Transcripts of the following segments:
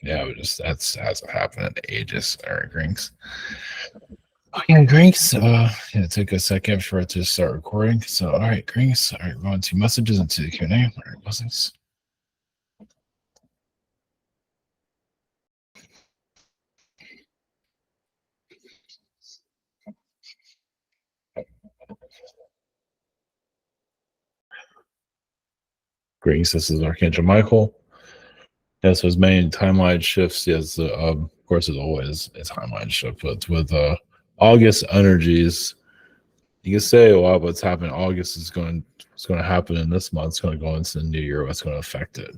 Yeah, that hasn't happened in ages. All right, Grinks. Okay, Grinks. Yeah, take a second for it to start recording. So, all right, Grinks. All right, going to messages into the Q&A. All right, blessings. Greetings, this is Archangel Michael. Yes, there's many timeline shifts. Yes, of course, there's always a timeline shift, but with August energies, you can say, well, what's happening in August is going to happen in this month. It's going to go into the new year. What's going to affect it?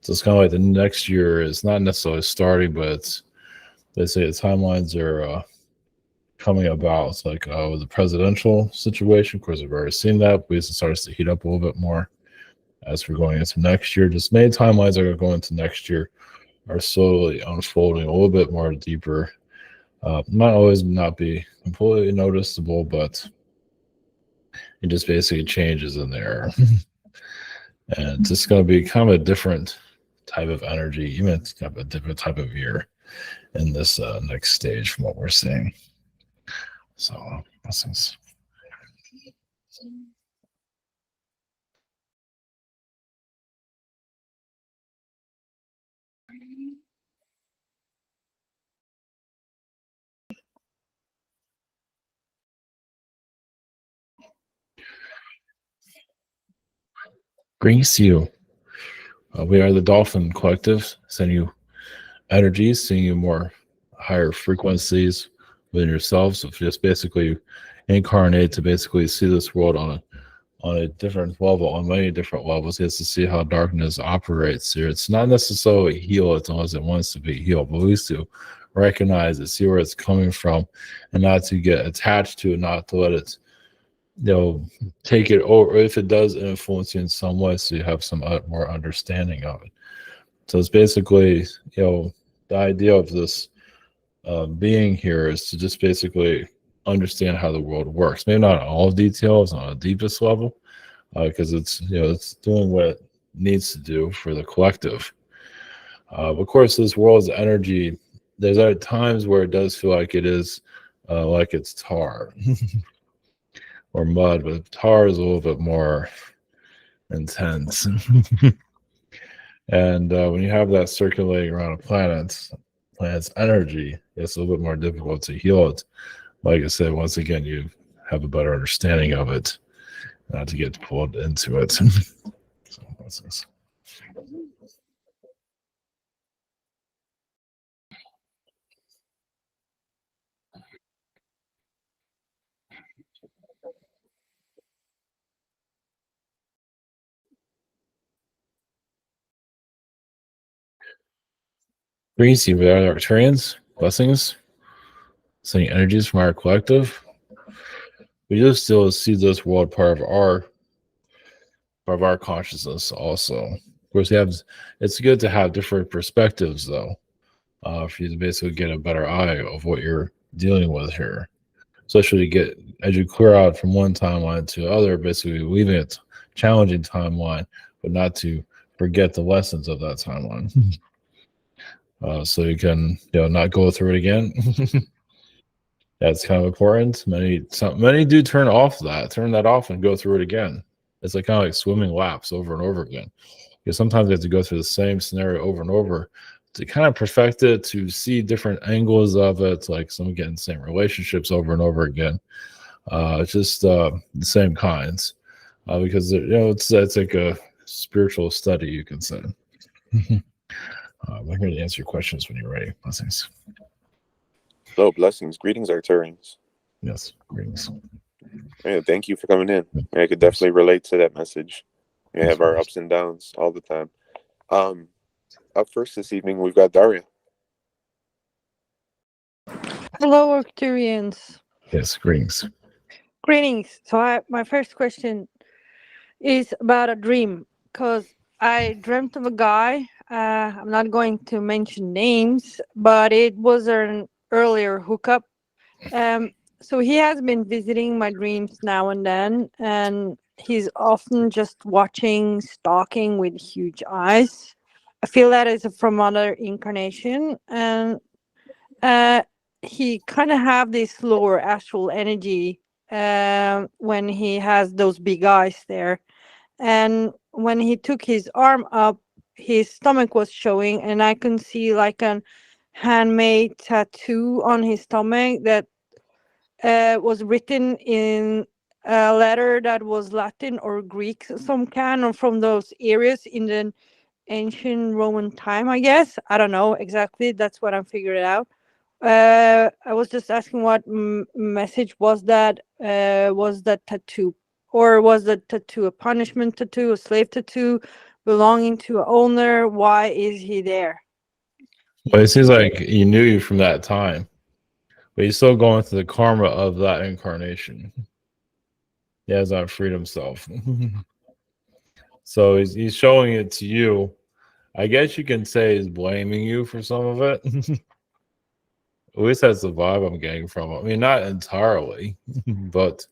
So it's kind of like the next year is not necessarily starting, but they say the timelines are coming about. It's like with the presidential situation. Of course, we've already seen that, but it starts to heat up a little bit more as we're going into next year. Just many timelines are going into next year are slowly unfolding a little bit more deeper. Might always not be completely noticeable, but it just basically changes in there. And it's just going to be kind of a different type of energy, even it's kind of a different type of year in this next stage from what we're seeing. So, blessings. Greetings to you. We are the Dolphin Collective, sending you energies, seeing you more higher frequencies within yourselves. So just basically incarnate to basically see this world on a different level, on many different levels. It's to see how darkness operates here. It's not necessarily heal it unless it wants to be healed, but at least to recognize it, see where it's coming from, and not to get attached to it, not to let it, take it over. If it does influence you in some way, so you have some more understanding of it. So it's basically, the idea of this being here is to just basically understand how the world works. Maybe not all details on the deepest level, because it's doing what it needs to do for the collective. Of course, this world's energy. There's at times where it does feel like it is like it's tar or mud, but tar is a little bit more intense. And when you have that circulating around a planet's energy, it's a little bit more difficult to heal it. Like I said, once again, you have a better understanding of it, not to get pulled into it. So what's this? Greetings, you are Arcturians. Blessings. Sending energies from our collective. We just still see this world part of our consciousness also. Of course, it's good to have different perspectives though, for you to basically get a better eye of what you're dealing with here. Especially as you clear out from one timeline to the other, basically leaving it challenging timeline, but not to forget the lessons of that timeline. So you can not go through it again. That's kind of important. Many do turn that off and go through it again. It's like kind of like swimming laps over and over again. Because sometimes you have to go through the same scenario over and over to kind of perfect it, to see different angles of it, like some getting the same relationships over and over again. It's just the same kinds, because it's like a spiritual study, you can say. I'm here to answer your questions when you're ready. Blessings. Hello, blessings. Greetings, Arcturians. Yes, greetings. Yeah, thank you for coming in. I could definitely relate to that message. We have our ups and downs all the time. Up first this evening, we've got Daria. Hello, Arcturians. Yes, greetings. Greetings. So my first question is about a dream, because I dreamt of a guy. I'm not going to mention names, but it was an earlier hookup. So he has been visiting my dreams now and then, and he's often just watching, stalking with huge eyes. I feel that is from another incarnation, and he kind of have this lower astral energy when he has those big eyes there, and when he took his arm up, his stomach was showing, and I can see like an handmade tattoo on his stomach that was written in a letter that was Latin or Greek, some kind of from those areas in the ancient Roman time, I guess. I don't know exactly. That's what I'm figuring out. I was just asking what message was that? Was that tattoo, or was the tattoo a punishment tattoo, a slave tattoo, belonging to an owner? Why is he there? Well, it seems like he knew you from that time, but he's still going through the karma of that incarnation. He has not freed himself. So he's showing it to you. I guess you can say he's blaming you for some of it. At least that's the vibe I'm getting from him. I mean, not entirely, but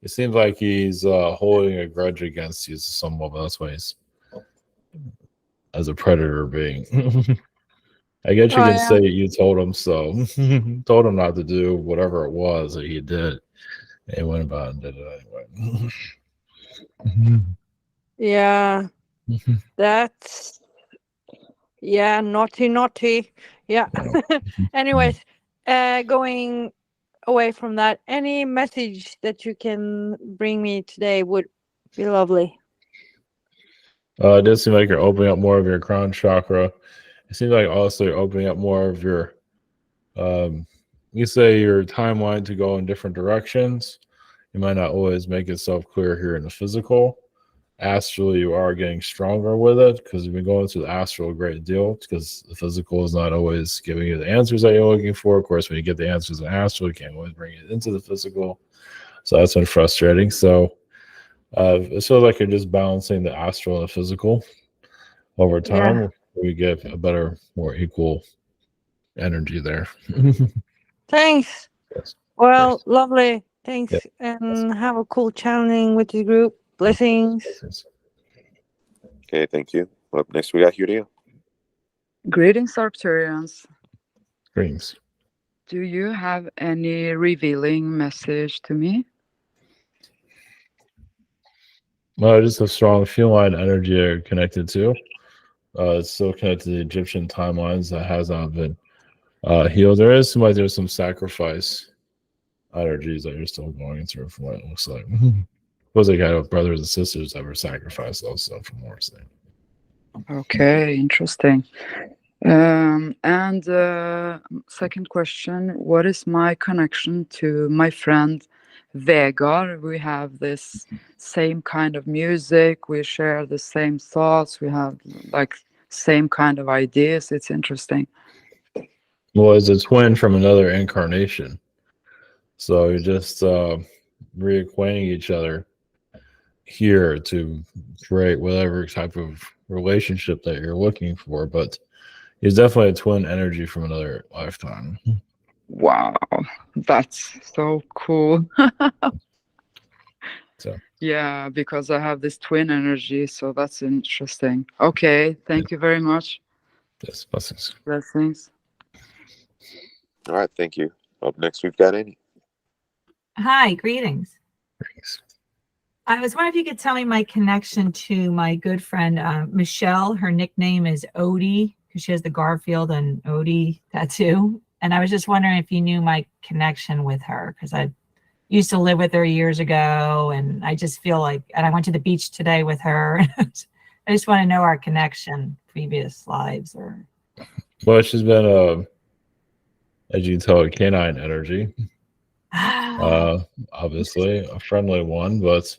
it seems like he's holding a grudge against you to some level. That's why he's as a predator being. I guess you can say you told him so. Told him not to do whatever it was that he did. And he went about and did it anyway. Yeah. That's naughty. Yeah. Anyways, going away from that, any message that you can bring me today would be lovely. It does seem like you're opening up more of your crown chakra. It seems like also you're opening up more of your you say your timeline to go in different directions. You might not always make itself clear here in the physical. Astrally, you are getting stronger with it because you've been going through the astral a great deal, because the physical is not always giving you the answers that you're looking for. Of course, when you get the answers in astral, you can't always bring it into the physical. So that's been frustrating. So it feels like you're just balancing the astral and the physical over time. Yeah. We get a better, more equal energy there. Thanks. Yes. Well, lovely. Thanks. Yes. And have a cool channeling with the group. Blessings. Okay, thank you. Up next, we got Daria. Greetings, Arcturians. Greetings. Do you have any revealing message to me? Well, just a strong feline energy you're connected to. It's still connected to the Egyptian timelines that has not been healed. There's some sacrifice energies that you're still going through from what it looks like. Was like I have brothers and sisters that were sacrificed also from what we're saying. Okay, interesting. And second question, what is my connection to my friend Vegard? We have this same kind of music, we share the same thoughts, we have like same kind of ideas. It's interesting. Well, it's a twin from another incarnation. So you're just reacquainting each other here to create whatever type of relationship that you're looking for, but it's definitely a twin energy from another lifetime. Wow, that's so cool. So yeah, because I have this twin energy, so that's interesting. Okay, thank you very much. Yes, blessings. Blessings. All right, thank you. Up next, we've got Annie. Hi, greetings. Greetings. I was wondering if you could tell me my connection to my good friend Michelle. Her nickname is Odie because she has the Garfield and Odie tattoo. And I was just wondering if you knew my connection with her, because I used to live with her years ago, and I just feel like, and I went to the beach today with her. I just want to know our connection, previous lives, or. Well, she's been as you can tell, a canine energy. Obviously a friendly one, but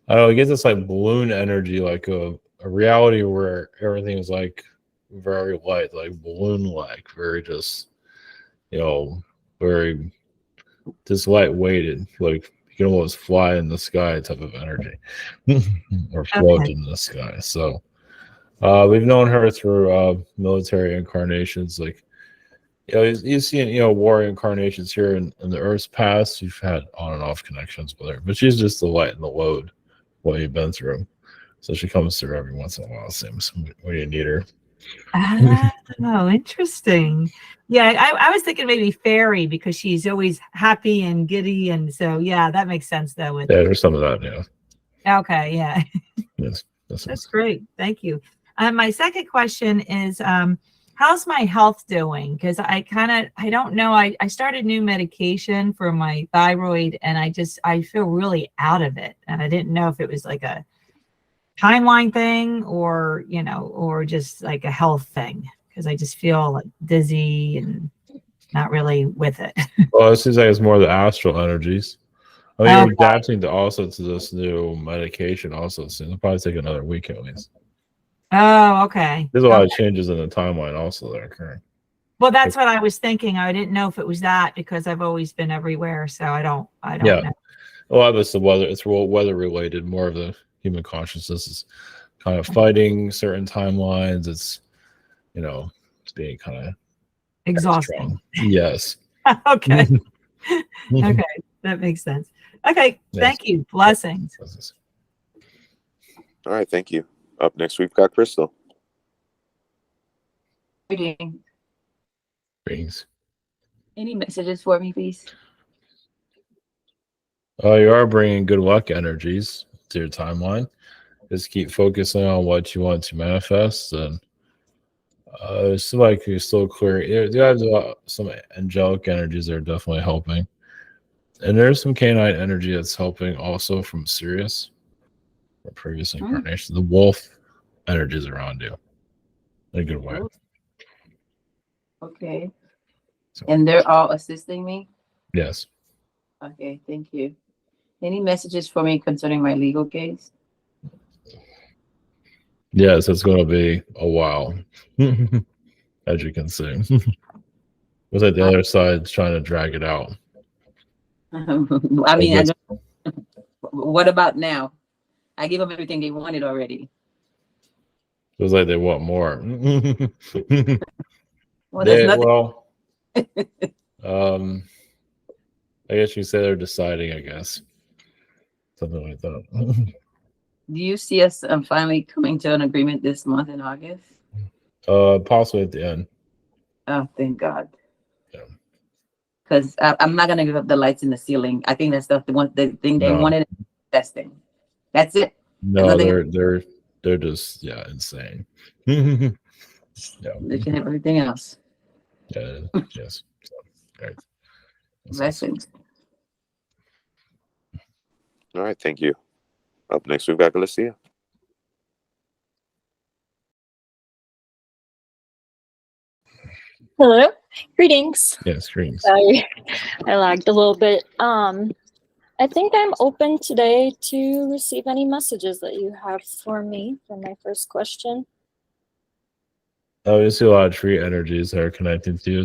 I don't know, it gets this like balloon energy, like a reality where everything is like very light, like balloon-like, very just, very just light-weighted, like you can almost fly in the sky type of energy or float in the sky. So we've known her through military incarnations, like you've seen, warrior incarnations here in the Earth's past. You've had on and off connections with her, but she's just the light and the load what you've been through. So she comes through every once in a while, seems, when you need her. Oh, interesting. Yeah, I was thinking maybe fairy because she's always happy and giddy, and so yeah, that makes sense though. With Yeah, there's some of that. Yeah. okay, yeah, Yes. that's great. Thank you. My second question is, how's my health doing? Because I don't know. I started new medication for my thyroid, and I feel really out of it, and I didn't know if it was like a timeline thing or or just like a health thing because I just feel like dizzy and not really with it. Well, it seems like it's more the astral energies. I mean, Okay. you're adapting to this new medication also, so it'll probably take another week at least. Oh, okay. There's a lot of changes in the timeline also that are occurring. Well, that's what I was thinking. I didn't know if it was that because I've always been everywhere, so I don't Yeah. know. A lot of it's the weather. It's weather related. More of the human consciousness is kind of fighting certain timelines. It's it's being kind of Exhausting. Yes. Okay. Okay, that makes sense. Okay, Yes. thank you. Blessings. All right, thank you. Up next, we've got Crystal. Greetings. Greetings. Any messages for me, please? You are bringing good luck energies to your timeline. Just keep focusing on what you want to manifest, and it's like you're still clear. You have some angelic energies that are definitely helping, and there's some canine energy that's helping also from Sirius, or previous incarnation. The wolf energies around you in a good way. Okay. So, And they're all assisting me? yes. Okay, thank you. Any messages for me concerning my legal case? Yes, it's going to be a while, as you can see. Looks like the other side's trying to drag it out. I mean, what about now? I gave them everything they wanted already. Looks like they want more. Well, there's nothing. I guess you say they're deciding, I guess. Something like that. Do you see us finally coming to an agreement this month in August? Possibly at the end. Oh, thank God. Yeah. Because I'm not gonna give up the lights in the ceiling. I think that's the thing they wanted. Testing. That's it. No, they're just insane. Yeah. They can have everything else. Yeah. Yes. So, right. Blessings. All right, thank you. Up next, we've got Galicia. Hello, greetings. Yes, greetings. Sorry, I lagged a little bit. I think I'm open today to receive any messages that you have for me for my first question. You see a lot of tree energies that are connected to you.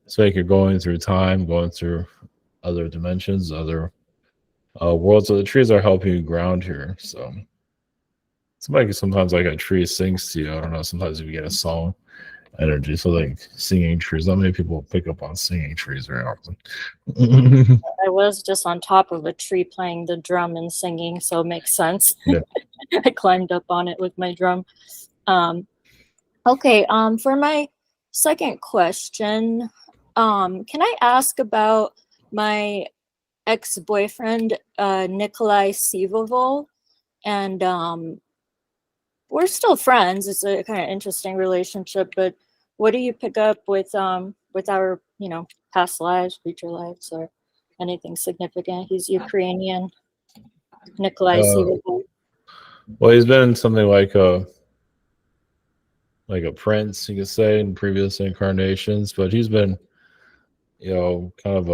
It's like you're going through time, going through other dimensions, other worlds. So the trees are helping you ground here. So it's like sometimes like a tree sings to you. I don't know. Sometimes you get a song energy. So like singing trees. Not many people pick up on singing trees very often. I was just on top of a tree playing the drum and singing, so it makes sense. Yeah. I climbed up on it with my drum. Okay, for my second question, can I ask about my ex-boyfriend, Nikolai Sivovol? And we're still friends. It's a kind of interesting relationship, but what do you pick up with our, past lives, future lives, or anything significant? He's Ukrainian, Nikolai Sivovol. Well, he's been something like a prince, you could say, in previous incarnations, but he's been, kind of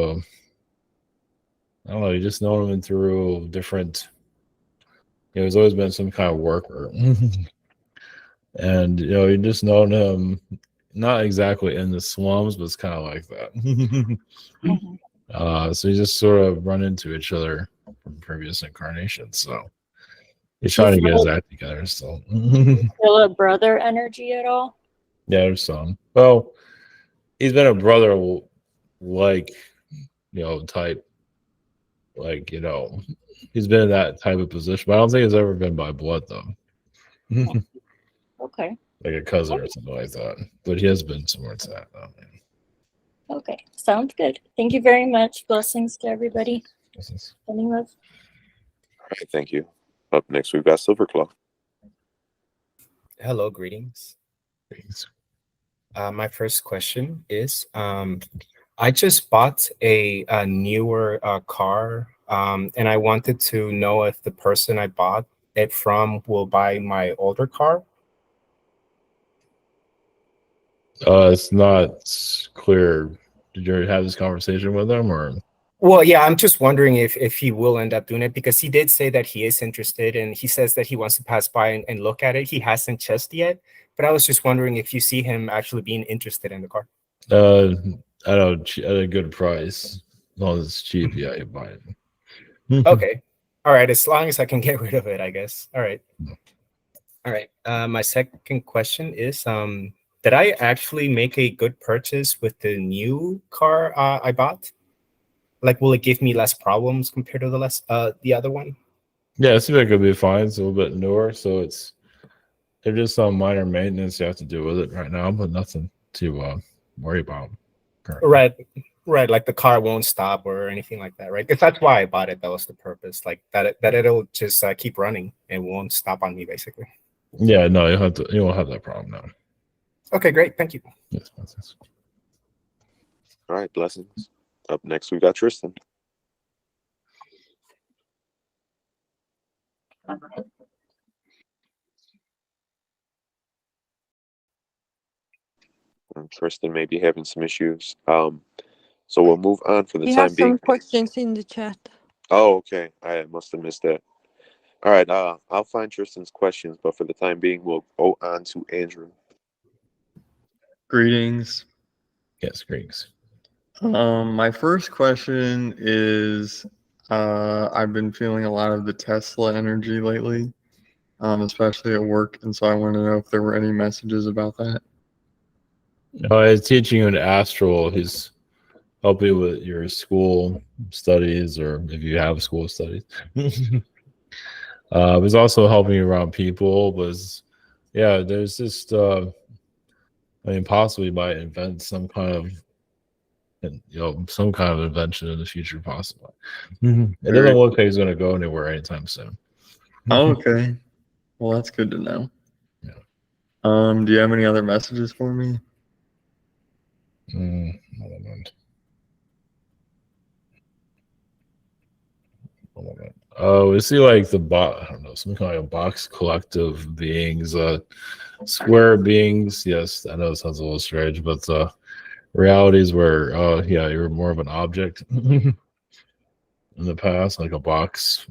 I don't know, you just know him through different, he's always been some kind of worker. And, you just known him, not exactly in the slums, but it's kind of like that. So you just sort of run into each other from previous incarnations. So he's trying to get his act together still. Feel a brother energy at all? Yeah, there's some. Well, he's been a brother like, type, like, he's been in that type of position, but I don't think it's ever been by blood though. Okay. like a cousin or something like that. But he has been somewhere to that. Okay, sounds good. Thank you very much. Blessings to everybody. Sending love. All right, thank you. Up next, we've got Silverclaw. Hello, greetings. My first question is, I just bought a newer car, and I wanted to know if the person I bought it from will buy my older car. It's not clear. Did you already have this conversation with him, or? Well, yeah, I'm just wondering if he will end up doing it, because he did say that he is interested, and he says that he wants to pass by and look at it. He hasn't just yet, but I was just wondering if you see him actually being interested in the car. At a good price. As long as it's cheap, yeah, you buy it. Okay. All right. As long as I can get rid of it, I guess. All right. All right. My second question is, did I actually make a good purchase with the new car I bought? Like, will it give me less problems compared to the other one? Yeah, it seems like it'll be fine. It's a little bit newer, so there's just some minor maintenance you have to do with it right now, but nothing to worry about. Currently. Right. Like the car won't stop or anything like that, right? Because that's why I bought it. That was the purpose. Like that it'll just keep running and won't stop on me, basically. Yeah, no, you won't have that problem now. Okay, great. Thank you. Yes, blessings. All right, blessings. Up next, we've got Tristan. Tristan may be having some issues. So we'll move on for the He time has being. some questions in the chat. Oh, okay. I must have missed that. All right. I'll find Tristan's questions, but for the time being, we'll go on to Andrew. Greetings. Yes, greetings. My first question is, I've been feeling a lot of the Tesla energy lately, especially at work, and so I want to know if there were any messages about that. He's teaching you an astral. He's helping you with your school studies, or if you have school studies. He's also helping you around people. Yeah, there's just, possibly might invent some kind of, some kind of invention in the future, possibly. It doesn't look like he's going to go anywhere anytime soon. Oh, okay. Well, that's good to know. Yeah. Do you have any other messages for me? We see like I don't know, some kind of box collective beings, square beings. Yes, I know it sounds a little strange, but realities where, you're more of an object in the past, like a box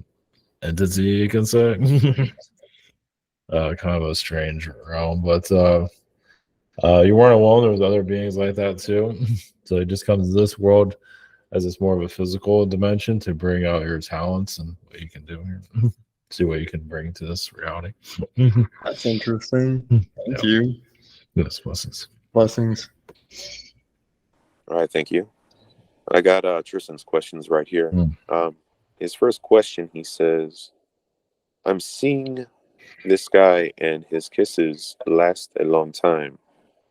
entity, you can say. Kind of a strange realm, but you weren't alone. There was other beings like that too. So it just comes to this world as it's more of a physical dimension to bring out your talents and what you can do here. See what you can bring to this reality. That's interesting. Thank you. Yes, blessings. Blessings. All right, thank you. I got Tristan's questions right here. His first question, he says, I'm seeing this guy and his kisses last a long time.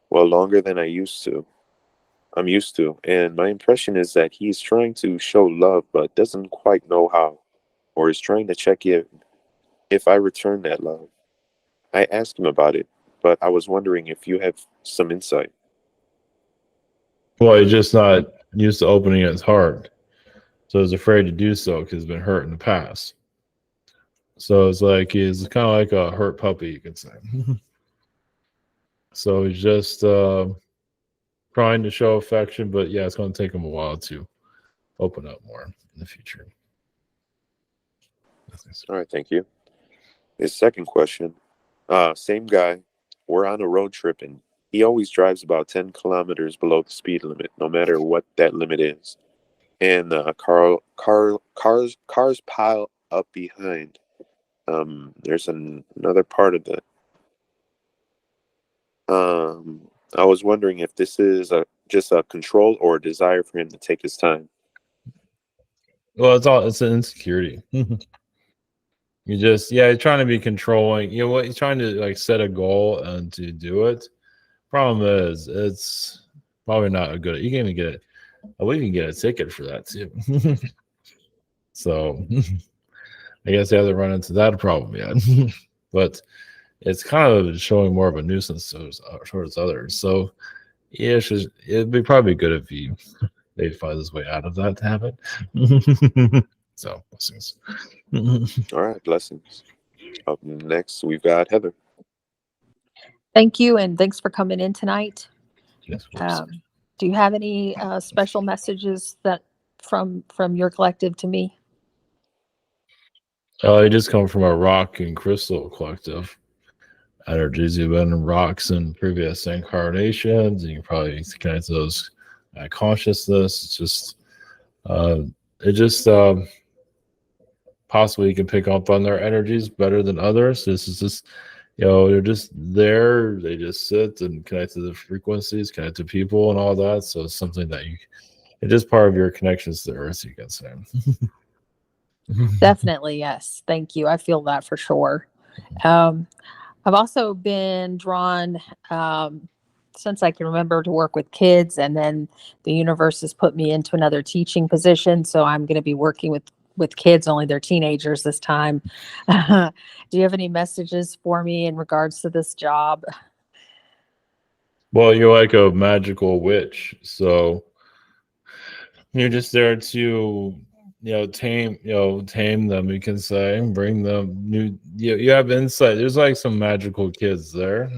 Well, longer than I'm used to. And my impression is that he's trying to show love, but doesn't quite know how, or is trying to check if I return that love. I asked him about it, but I was wondering if you have some insight. Well, he's just not used to opening his heart. So he's afraid to do so because he's been hurt in the past. So it's like he's kind of like a hurt puppy, you could say. So he's just trying to show affection, but yeah, it's going to take him a while to open up more in the future. All right, thank you. His second question, same guy. We're on a road trip, and he always drives about 10 kilometers below the speed limit, no matter what that limit is. And cars pile up behind. There's another part of that. I was wondering if this is just a control or a desire for him to take his time. Well, it's an insecurity. you're trying to be controlling. You know what? You're trying to like set a goal and to do it. Problem is, it's probably not a good. You can even get it. We can get a ticket for that too. So I guess they haven't run into that problem yet. But it's kind of showing more of a nuisance towards others. So yeah, it'd be probably good if they find this way out of that habit. So blessings. All right, blessings. Up next, we've got Heather. Thank you, and thanks for coming in tonight. Yes, of course. Do you have any special messages that from your collective to me? I just come from a rock and crystal collective. Energies you've been in rocks in previous incarnations, and you probably connect to those consciousness. It's just possibly you can pick up on their energies better than others. This is just, they're just there. They just sit and connect to the frequencies, connect to people and all that. So it's something that it's just part of your connections to the earth, you can say. Definitely, yes. Thank you. I feel that for sure. I've also been drawn since I can remember to work with kids, and then the universe has put me into another teaching position. So I'm going to be working with kids, only they're teenagers this time. Do you have any messages for me in regards to this job? Well, you're like a magical witch, so you're just there to tame them, you can say, bring them new. You have insight. There's like some magical kids there.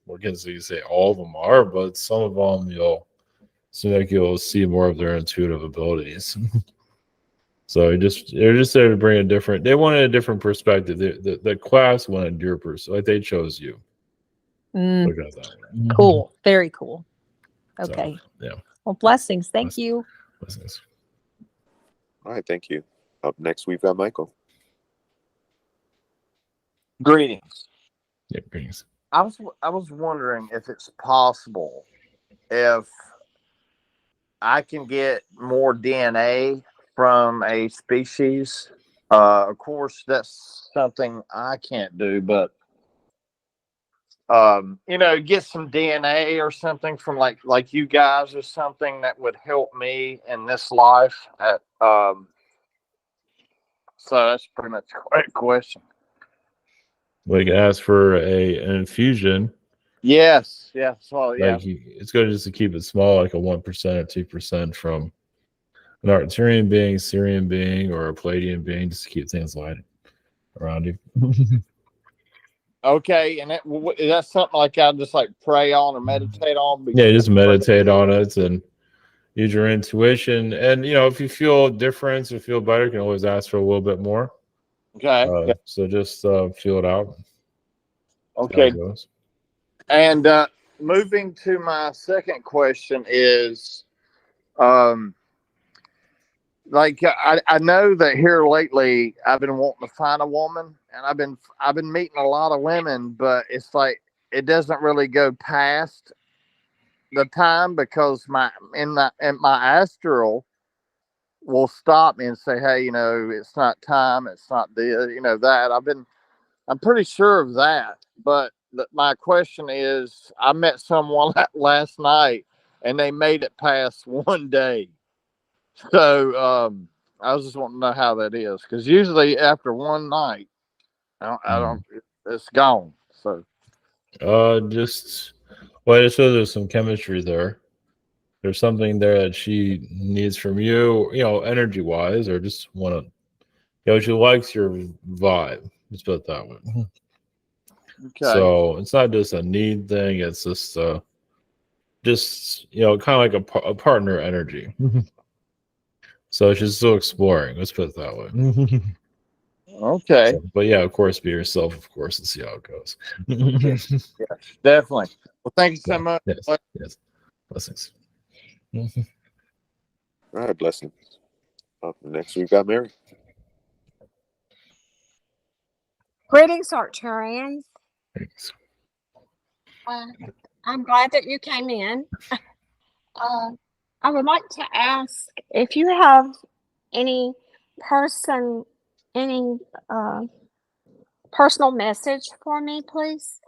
Well, can't you say all of them are, but some of them you'll see more of their intuitive abilities. So they're just there to bring a different. They wanted a different perspective. The class wanted your perspective. Like they chose you. Look at that. Cool. Very cool. Okay. So, yeah. Well, blessings. Thank you. Blessings. All right, thank you. Up next, we've got Michael. Greetings. Yeah, greetings. I was wondering if it's possible if I can get more DNA from a species. Of course, that's something I can't do, but get some DNA or something from like you guys or something that would help me in this life. So that's pretty much a great question. We can ask for an infusion. Yes. Well, yeah. It's good just to keep it small, like a 1% or 2% from an Arcturian being, Syrian being, or a Palladian being, just to keep things light around you. Okay, and is that something like I just like pray on or meditate on? Yeah, just meditate on it and use your intuition. And if you feel different or feel better, you can always ask for a little bit more. Okay. So just feel it out. Okay. And moving to my second question is, I know that here lately I've been wanting to find a woman, and I've been meeting a lot of women, but it's like it doesn't really go past the time because my astral will stop me and say, hey, it's not time, it's not this, that. I'm pretty sure of that, but my question is, I met someone last night and they made it past one day. So I was just wanting to know how that is, because usually after one night, it's gone. So there's some chemistry there. There's something there that she needs from you, energy wise, or just want to, she likes your vibe. Let's put it that way. Okay. So it's not just a need thing. It's just kind of like a partner energy. So she's still exploring. Let's put it that way. Okay. So, but yeah, of course, be yourself, of course, and see how it goes. Yes, definitely. Well, thank you so much. Yes. Blessings. All right, blessings. Up next, we've got Mary. Greetings, Arcturians. I'm glad that you came in. I would like to ask if you have any person, any personal message for me, please?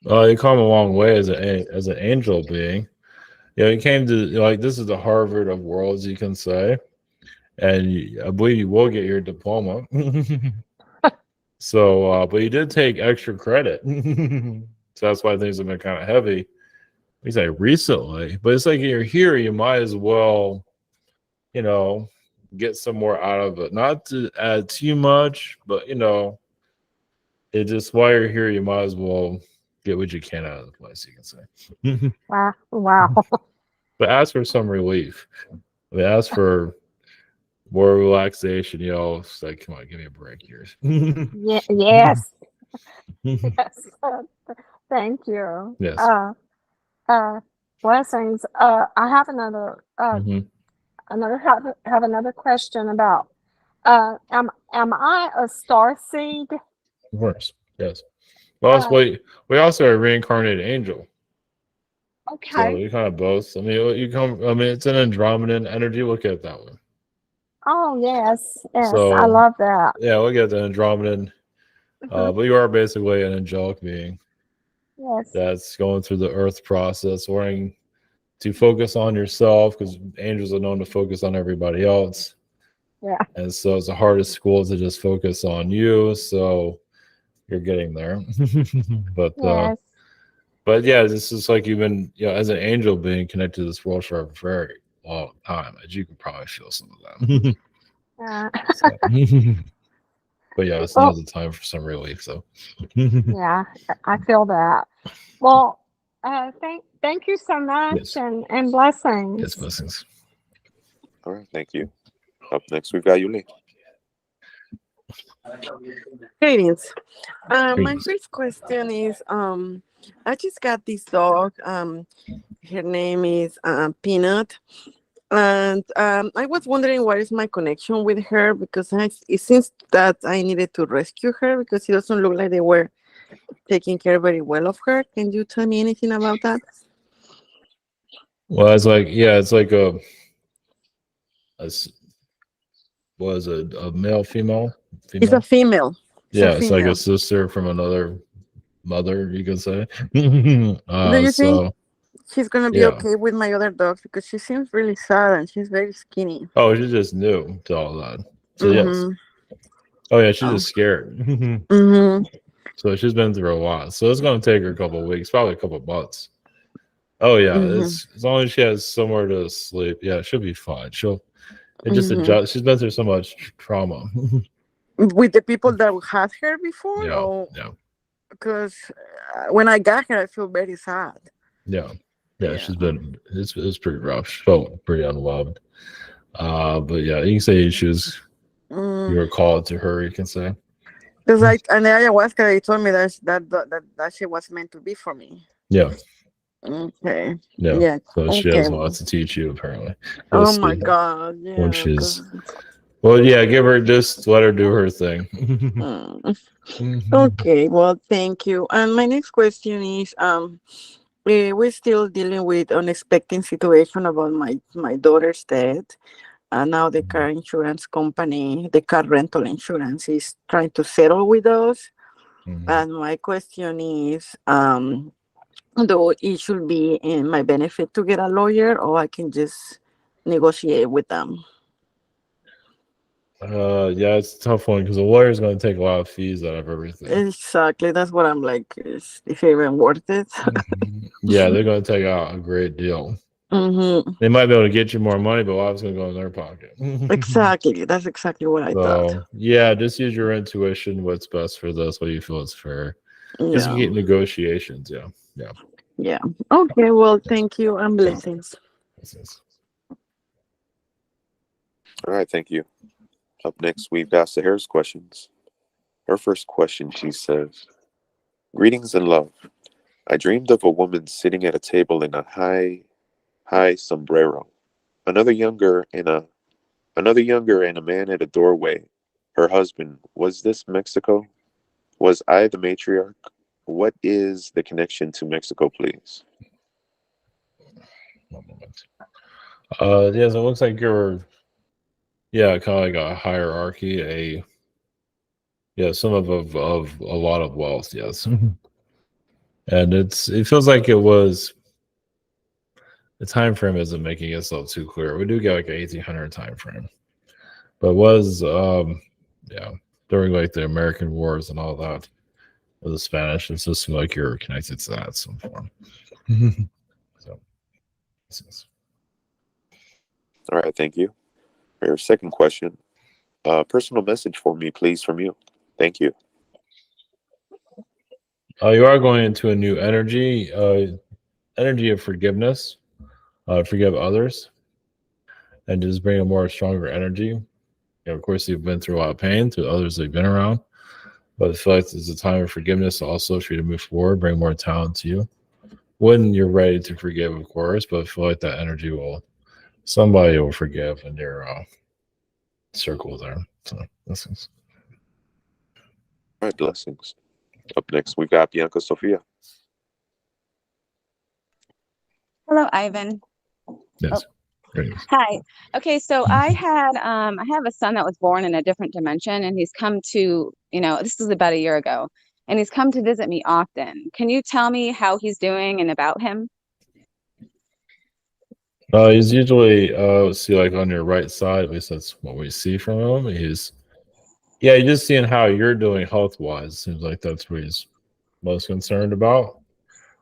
You come a long way as an angel being. You came to, like, this is the Harvard of worlds, you can say, and I believe you will get your diploma. So, but you did take extra credit, so that's why things have been kind of heavy. We say recently, but it's like you're here, you might as well, get some more out of it. Not to add too much, but it just while you're here, you might as well get what you can out of the place, you can say. Wow. But ask for some relief. I mean, ask for more relaxation. It's like, come on, give me a break here. Yes. Yes. Thank you. Yes. Blessings. I have another another question about am I a star seed? Of course. Yes. Well, we also are a reincarnated angel. Okay. So you kind of both. I mean, it's an Andromedan energy. Look at it that way. Oh yes, So, I love that. Yeah, look at the Andromedan. But you are basically an angelic being. Yes. That's going through the earth process, learning to focus on yourself, because angels are known to focus on everybody else. Yeah. And so it's the hardest school to just focus on you. So you're getting there. But Yes. but yeah, this is like you've been, as an angel being connected to this world for a very long time, as you can probably feel some of that. But yeah, it's now's the time for some relief. So yeah, I feel that. Well, thank you so much, and blessings. Yes, blessings. All right, thank you. Up next, we've got Yuli. Greetings. My first question is, I just got this dog. Her name is Peanut, and I was wondering what is my connection with her, because it seems that I needed to rescue her because it doesn't look like they were taking care very well of her. Can you tell me anything about that? Well, it's like a male, female? It's a female. It's like a sister from another mother, you can say. Do you think she's gonna be okay with my other dogs? Because she seems really sad and she's very skinny. Oh, she's just new to all that. So yes. Oh yeah, she's just scared. So she's been through a lot. So it's gonna take her a couple of weeks, probably a couple of months. Oh yeah, as long as she has somewhere to sleep, yeah, she'll be fine. It just adjust. She's been through so much trauma. With the people that had her before? Yeah. Because when I got her, I feel very sad. Yeah. She's been. It's pretty rough. She felt pretty unloved. But yeah, you can say she was. You were called to her. You can say. Because and the ayahuasca, they told me that she was meant to be for me. Yeah. Okay. Yeah. So she has a lot to teach you, apparently. Oh my God. Yeah. When she's. Well, yeah, just let her do her thing. Okay, well, thank you. And my next question is, we're still dealing with unexpected situation about my daughter's death. And now the car insurance company, the car rental insurance, is trying to settle with us. And my question is, though it should be in my benefit to get a lawyer, or I can just negotiate with them. Yeah, it's a tough one because a lawyer's going to take a lot of fees out of everything. Exactly, that's what I'm like. Is it even worth it? Yeah, they're going to take out a great deal. They might be able to get you more money, but a lot's going to go in their pocket. Exactly, that's exactly what I thought. Yeah, just use your intuition. What's best for this? What you feel is fair. Just get negotiations. Yeah. Okay, well, thank you and blessings. All right, thank you. Up next, we've got Sahara's questions. Her first question, she says, "Greetings and love. I dreamed of a woman sitting at a table in a high sombrero. Another younger and a man at a doorway. Her husband. Was this Mexico? Was I the matriarch? What is the connection to Mexico, please?" 1 moment. So it looks like you're kind of like a hierarchy, Yeah, some of a lot of wealth, yes. And it feels like it was the time frame isn't making itself too clear. We do get like an 1800 time frame, but it was during like the American Wars and all that with the Spanish. It's just like you're connected to that in some form. So, all right, thank you. For your second question, personal message for me, please, from you. Thank you. You are going into a new energy of forgiveness. Forgive others, and just bring a more stronger energy. You know, of course, you've been through a lot of pain to others that you've been around, but I feel like it's a time of forgiveness also for you to move forward, bring more talent to you. When you're ready to forgive, of course, but I feel like that energy somebody will forgive in your circle there. So, blessings. All right, blessings. Up next, we've got Bianca Sophia. Hello, Ivan. Yes. Oh. Hi. Okay, so I have a son that was born in a different dimension, and he's come to, this was about a year ago, and he's come to visit me often. Can you tell me how he's doing and about him? He's usually see like on your right side, at least that's what we see from him. You're just seeing how you're doing health wise. Seems like that's what he's most concerned about.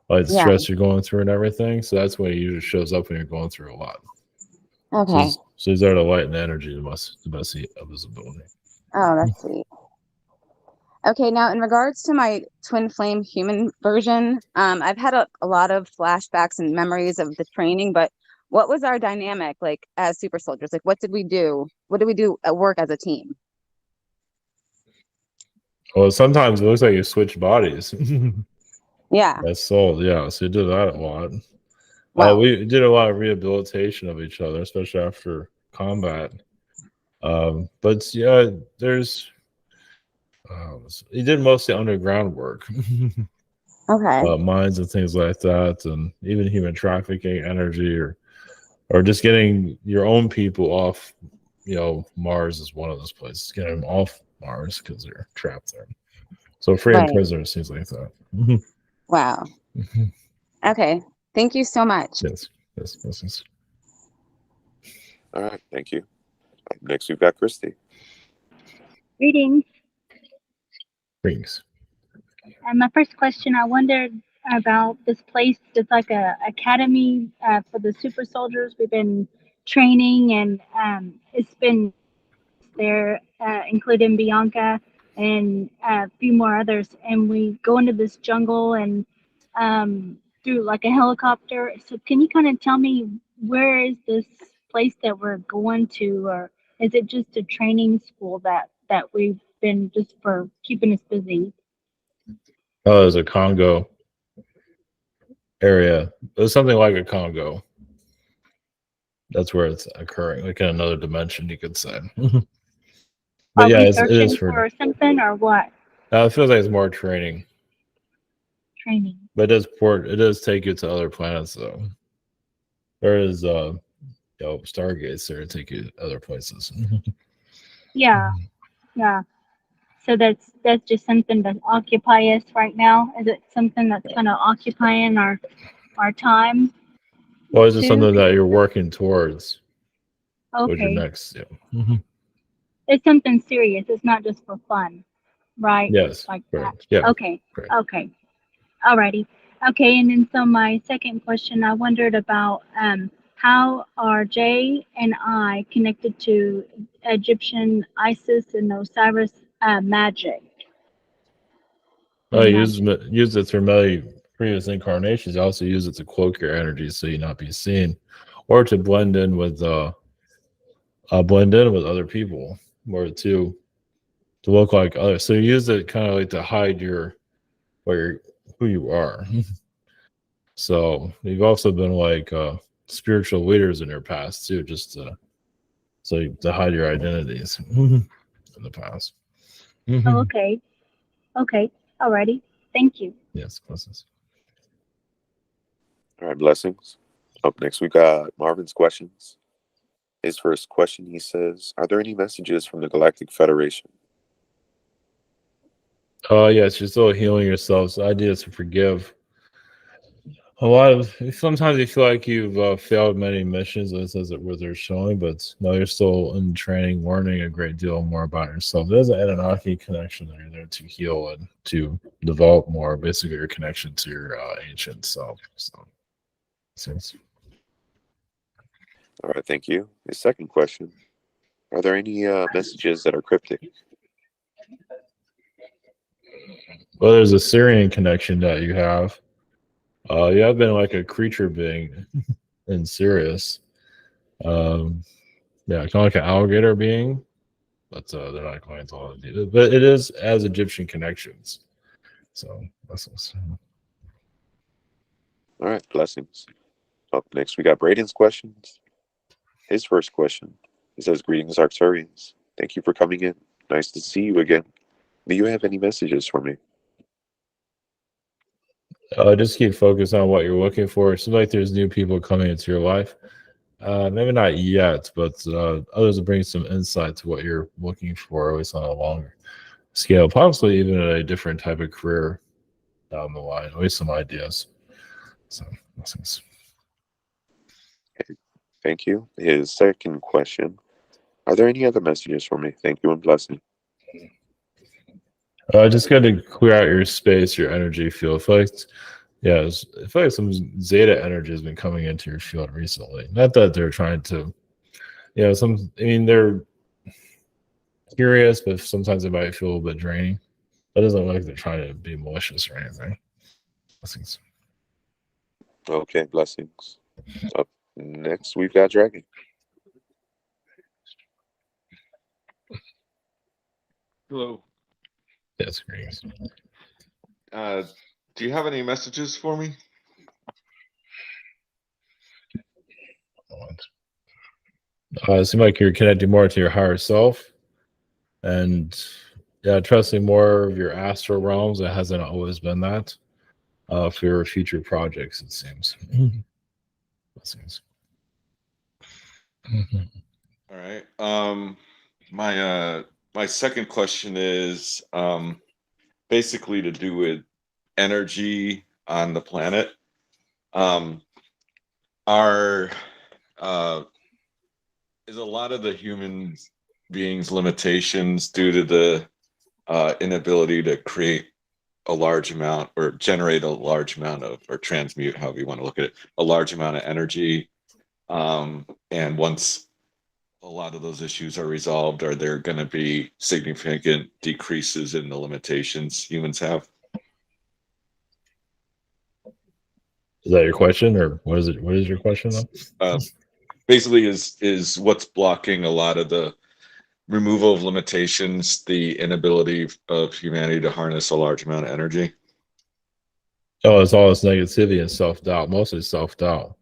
Like the stress you're going through and everything. So that's when it usually shows up when you're going through a lot. Okay. So he's there to lighten the energy the best of his ability. Oh, that's sweet. Okay, now in regards to my twin flame human version, I've had a lot of flashbacks and memories of the training, but what was our dynamic like as super soldiers? Like, what did we do? What did we do at work as a team? Well, sometimes it looks like you switch bodies. Yeah. That's soul. Yeah. So you did that a lot. Wow. We did a lot of rehabilitation of each other, especially after combat. But yeah, he did mostly underground work. Okay. Mines and things like that, and even human trafficking, energy, or just getting your own people off. Mars is one of those places. Getting them off Mars because they're trapped there. So freeing prisoners, things like that. Wow. Okay. Thank you so much. Yes. All right, thank you. Up next, we've got Christie. Greetings. Greetings. My first question, I wondered about this place. It's like a academy for the super soldiers. We've been training, and it's been there, including Bianca and a few more others. And we go into this jungle and through like a helicopter. So can you kind of tell me where is this place that we're going to, or is it just a training school that we've been just for keeping us busy? Oh, there's a Congo area. There's something like a Congo. That's where it's occurring, like in another dimension, you could say. But Are yeah, we it searching is for something or what? It feels like it's more training. Training. But it does take you to other planets though. There is stargates there to take you to other places. Yeah. So that's just something to occupy us right now. Is it something that's going to occupy in our time? Well, it's just too? something that you're working towards. Okay. What's your next? Yeah. It's something serious. It's not just for fun, right? Yes. Like correct. that. Yeah. Okay. Correct. Okay. Alrighty. Okay. And then so my second question, I wondered about how are Jay and I connected to Egyptian Isis and Osiris magic? Use it through many previous incarnations. You also use it to cloak your energy so you not be seen, or to blend in with other people, or to look like others. So you use it kind of like to hide who you are. So you've also been like spiritual leaders in your past too, just to hide your identities in the past. Oh, okay. Okay. Alrighty. Thank you. Yes, blessings. All right, blessings. Up next, we got Marvin's questions. His first question, he says, are there any messages from the Galactic Federation? Yes, you're still healing yourself. So the idea is to forgive. Sometimes you feel like you've failed many missions, as it was they're showing, but no, you're still in training, learning a great deal more about yourself. There's an Anunnaki connection that you're there to heal and to develop more, basically your connection to your ancient self. So, All right, thank you. His second question: are there any messages that are cryptic? well, there's a Syrian connection that you have. You have been like a creature being in Sirius. Yeah, kind of like an alligator being, but they're not going to all of it. But it is as Egyptian connections. So that's what's. All right, blessings. Up next, we got Braden's questions. His first question, he says, "Greetings, Arcturians. Thank you for coming in. Nice to see you again. Do you have any messages for me?" Just keep focused on what you're looking for. It seems like there's new people coming into your life. Maybe not yet, but others will bring some insight to what you're looking for, at least on a longer scale, possibly even a different type of career down the line, at least some ideas. So, blessings. Okay, thank you. His second question, are there any other messages for me? Thank you and blessing. Just got to clear out your space, your energy field. I feel like some Zeta energy has been coming into your field recently. Not that they're trying to, they're curious, but sometimes it might feel a little bit draining. That doesn't look like they're trying to be malicious or anything. Blessings. Okay, blessings. Up next, we've got Dragon. Hello. Yes, greetings. Do you have any messages for me? It seems like you're connecting more to your higher self and trusting more of your astral realms. It hasn't always been that for your future projects, it seems. Blessings. All right. My second question is basically to do with energy on the planet. Is a lot of the human beings' limitations due to the inability to create a large amount or generate a large amount of, or transmute, however you want to look at it, a large amount of energy. And once a lot of those issues are resolved, are there going to be significant decreases in the limitations humans have? Is that your question, or what is it? What is your question, though? Basically, is what's blocking a lot of the removal of limitations, the inability of humanity to harness a large amount of energy? Oh, it's all this negativity and self-doubt, mostly self-doubt.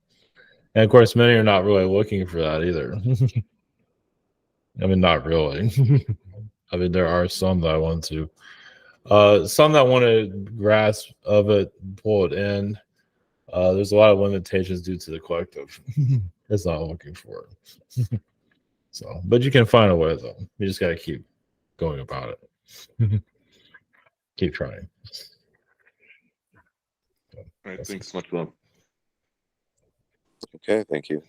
And of course, many are not really looking for that either. Not really. There are some that want to. Some that want to grasp of it, pull it in. There's a lot of limitations due to the collective. It's not looking for it. But you can find a way, though. You just got to keep going about it. Keep trying. All right, thanks so much, love. Okay, thank you.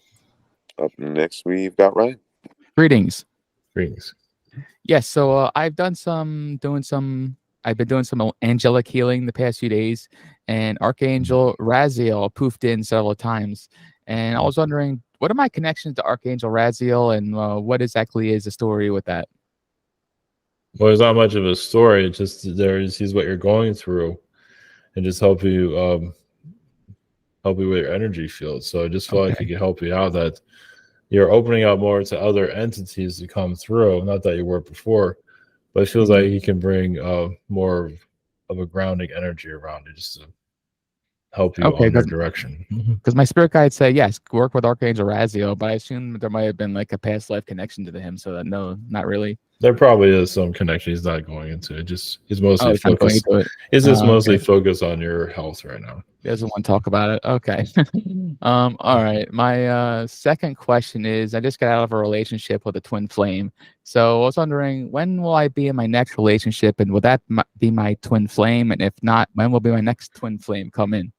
Up next, we've got Ryan. Greetings. Greetings. Yes, so I've been doing some angelic healing the past few days, and Archangel Raziel poofed in several times. And I was wondering, what are my connections to Archangel Raziel, and what exactly is the story with that? Well, there's not much of a story. It's just he's what you're going through, and just help you with your energy field. So I just feel like he can help you out, that you're opening up more to other entities to come through. Not that you were before, but it feels like he can bring more of a grounding energy around you, just to help you on your direction. Because my spirit guide said, yes, work with Archangel Raziel, but I assume there might have been like a past life connection to him, so that no, not really. There probably is some connection he's not going into. It just he's mostly he's not going focused. into it. He's just mostly Okay. focused on your health right now. He doesn't want to talk about it. Okay. All right. My second question is I just got out of a relationship with a twin flame. So I was wondering, when will I be in my next relationship, and will that be my twin flame? And if not, when will be my next twin flame come in?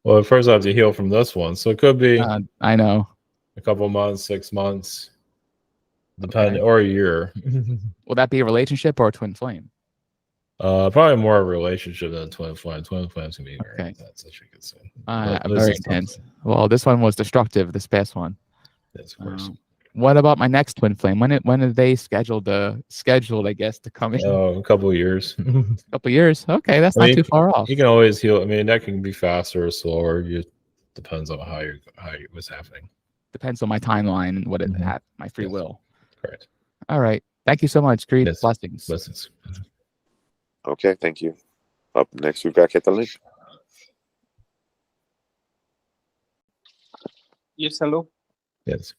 Well, first I have to heal from this one. So it could be I know. a couple months, 6 months, depending, or a year. Will that be a relationship or a twin flame? Probably more a relationship than a twin flame. Twin flames can be very intense, as you could say. Very intense. Well, this one was destructive. This past one. Yes, of course. What about my next twin flame? When are they scheduled? I guess, to come in. A couple of years. A couple of years. Okay, that's not too far off. You can always heal. I mean, that can be faster or slower. It depends on what's happening. Depends on my timeline and what it had, my free will. Correct. All right. Thank you so much. Great blessings. Blessings. Okay, thank you. Up next, we've got Catalina. Yes, hello. Yes.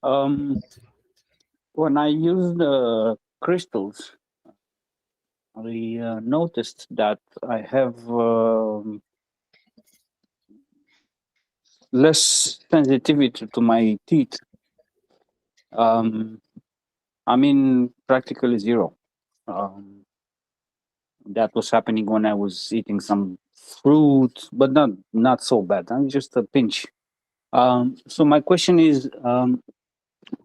When I use the crystals, I noticed that I have less sensitivity to my teeth. I mean, practically zero. That was happening when I was eating some fruit, but not so bad. Just a pinch. So my question is,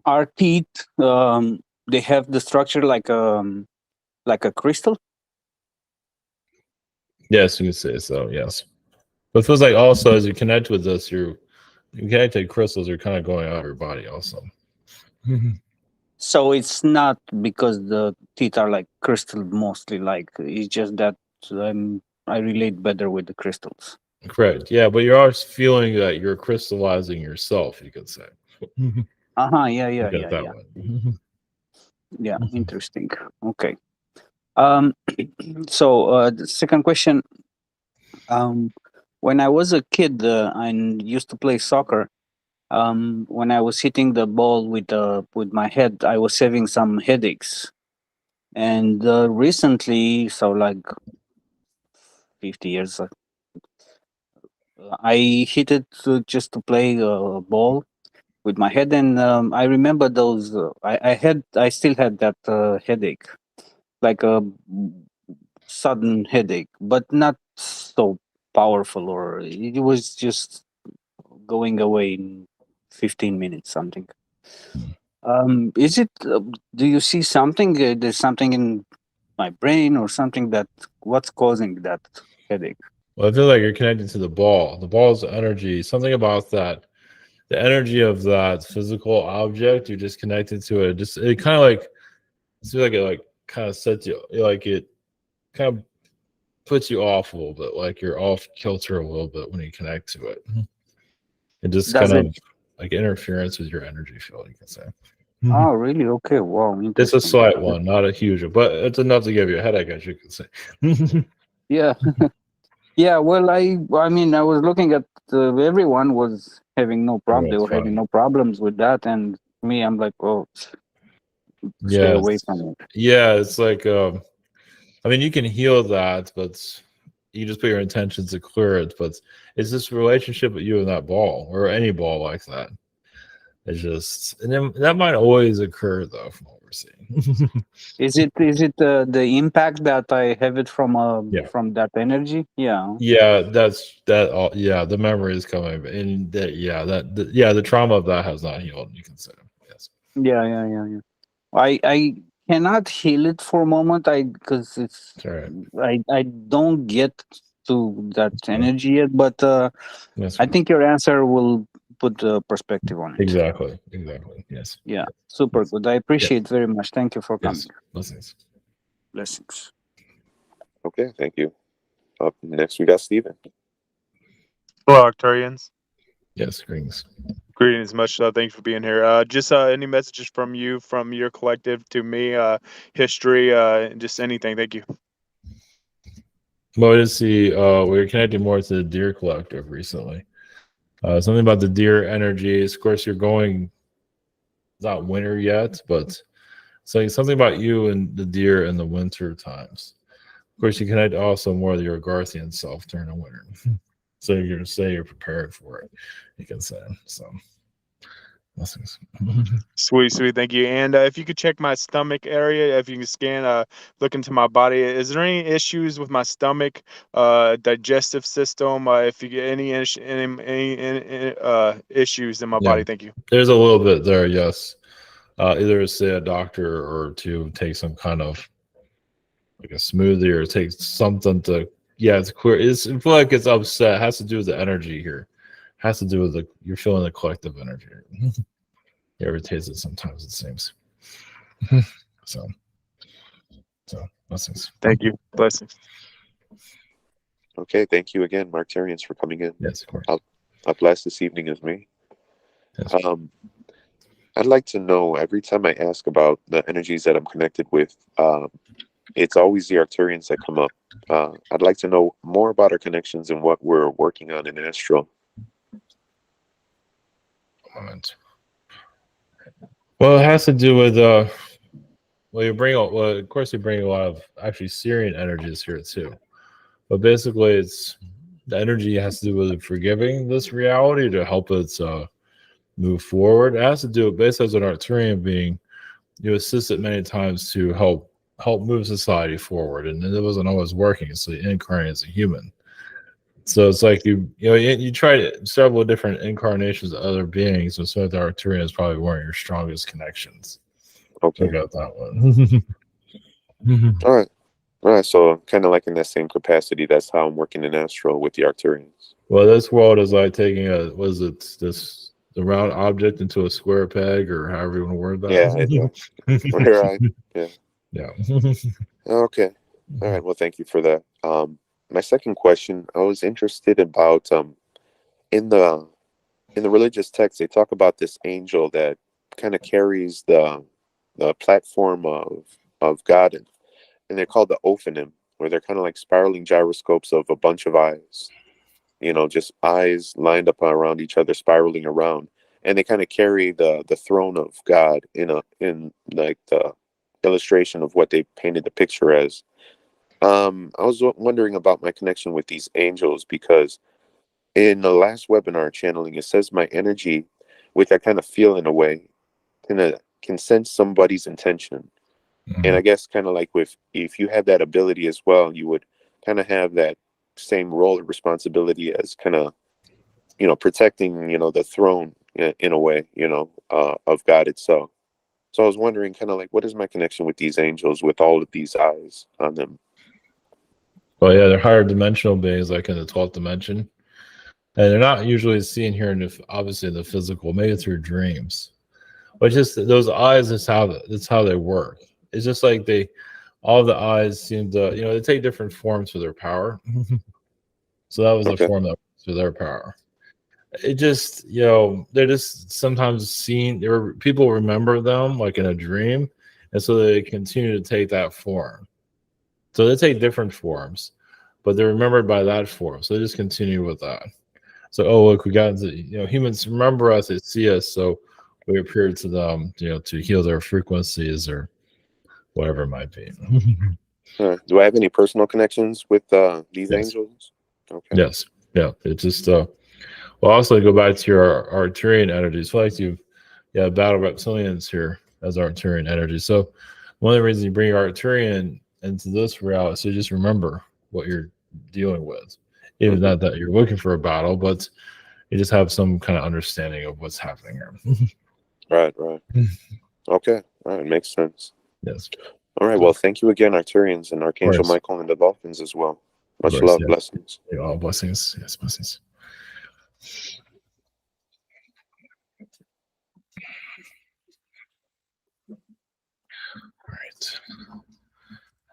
our teeth, they have the structure like a crystal? Yes, you can say so. Yes, but it feels like also as you connect with this, you connect to crystals. You're kind of going out of your body also. So it's not because the teeth are like crystal mostly, like it's just that I relate better with the crystals. Correct. Yeah, but you're always feeling that you're crystallizing yourself, you could say. Yeah. Look at it that way. Yeah, interesting. Okay. So the second question, when I was a kid, I used to play soccer. When I was hitting the ball with my head, I was having some headaches. And recently, so like 50 years, I hit it just to play a ball with my head, and I remember those. I still had that headache, like a sudden headache, but not so powerful, or it was just going away in 15 minutes, something. Is it? Do you see something? There's something in my brain or something what's causing that headache? Well, I feel like you're connected to the ball. The ball's energy. Something about that. The energy of that physical object. You're just connected to it. It kind of like. It's like it kind of sets you like it kind of puts you off a little bit. Like you're off kilter a little bit when you connect to it. It just kind of like interference with your energy field, you can say. Oh, really? Okay. Wow. It's a slight one, not a huge one, but it's enough to give you a headache, as you can say. Yeah. Yeah. Well, I mean, I was looking at everyone was having no problem. They were having no problems with that, and me, I'm like, oh, stay away from it. Yeah, it's like, I mean, you can heal that, but you just put your intentions to clear it. But it's this relationship with you and that ball, or any ball like that. It's just, and then that might always occur though, from what we're seeing. Is it the impact that I have it from that energy? Yeah. Yeah, that's that. All, yeah, the memory is coming, and that the trauma of that has not healed. You can say yes. Yeah. I cannot heal it for a moment. Because it's I don't get to that energy yet. But I think your answer will put perspective on it. Exactly. Yes. Yeah. Super good. I appreciate it very much. Thank you for coming. Blessings. Blessings. Okay, thank you. Up next, we got Steven. Hello, Arcturians. Yes, greetings. Greetings, much love. Thank you for being here. Just any messages from you, from your collective to me, history, just anything. Thank you. Well, to see, we're connecting more to the Deer Collective recently. Something about the deer energies. Of course, you're going, not winter yet, but So something about you and the deer in the winter times. Of course, you connect also more with your Garthian self during the winter. So you're say you're prepared for it. You can say so. Blessings. Sweet, thank you. And if you could check my stomach area, if you can scan, look into my body. Is there any issues with my stomach, digestive system? If you get any issues in my body, thank you. There's a little bit there, yes. Either say a doctor or to take some kind of like a smoothie or take something to it's clear. I feel like it's upset. It has to do with the energy here. It has to do with you're feeling the collective energy. It irritates it sometimes, it seems. So blessings. Thank you. Blessings. Okay, thank you again, Arcturians, for coming in. Yes, of course. I'll bless this evening is me. Yes. I'd like to know, every time I ask about the energies that I'm connected with, it's always the Arcturians that come up. I'd like to know more about our connections and what we're working on in astral. Moment. Well, it has to do with of course you bring a lot of actually Syrian energies here too. But basically it's the energy has to do with forgiving this reality to help it move forward. It has to do with basically as an Arcturian being, you assist it many times to help move society forward, and it wasn't always working, so you incarnate as a human. So it's like you try several different incarnations of other beings, and so the Arcturian is probably one of your strongest connections. Okay. I got that one. All right. So kind of like in that same capacity, that's how I'm working in astral with the Arcturians. Well, this world is like taking the round object into a square peg, or however you want to word that. Yeah. Okay. All right. Well, thank you for that. My second question, I was interested about in the religious text, they talk about this angel that kind of carries the platform of God, and they're called the Ophanim, where they're kind of like spiraling gyroscopes of a bunch of eyes. Just eyes lined up around each other, spiraling around, and they kind of carry the throne of God in like the illustration of what they painted the picture as. I was wondering about my connection with these angels, because in the last webinar channeling, it says my energy, which I kind of feel in a way, can sense somebody's intention. And I guess kind of like if you have that ability as well, you would kind of have that same role or responsibility as kind of, protecting, the throne in a way, of God itself. So I was wondering kind of like, what is my connection with these angels with all of these eyes on them? Well, yeah, they're higher dimensional beings, like in the 12th dimension. And they're not usually seen here obviously in the physical, maybe through dreams. But just those eyes that's how they work. It's just like all the eyes seem to, they take different forms for their power. So that was the form that was for their power. It just, they're just sometimes seen. People remember them like in a dream, and so they continue to take that form. So they take different forms, but they're remembered by that form. So they just continue with that. So, look, we got humans remember us, they see us, so we appear to them, to heal their frequencies or whatever it might be. Do I have any personal connections with these angels? Okay. Yes. Yeah. It just well, also go back to your Arcturian energies. So like you battle reptilians here as Arcturian energy. So one of the reasons you bring Arcturian into this reality, so just remember what you're dealing with. Even not that you're looking for a battle, but you just have some kind of understanding of what's happening here. Right. Okay. All right. Makes sense. Yes. All right. Well, thank you again, Arcturians, and Archangel Michael and the Dolphins as well. Much love. Blessings. All blessings. Yes, blessings. All right.